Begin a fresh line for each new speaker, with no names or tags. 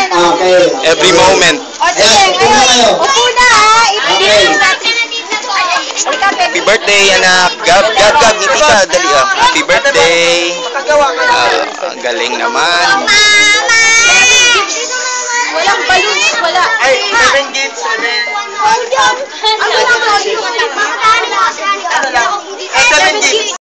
Okay.
Every moment.
O sige, ngayon. Upo na ha. Ibigay natin.
Happy birthday, anak. Gab, ngiti ka. Dali, ah. Happy birthday. Ang galing naman.
Walang balloons, wala.
Ay, 7 gifts, 7.
Ano lang? Ano lang?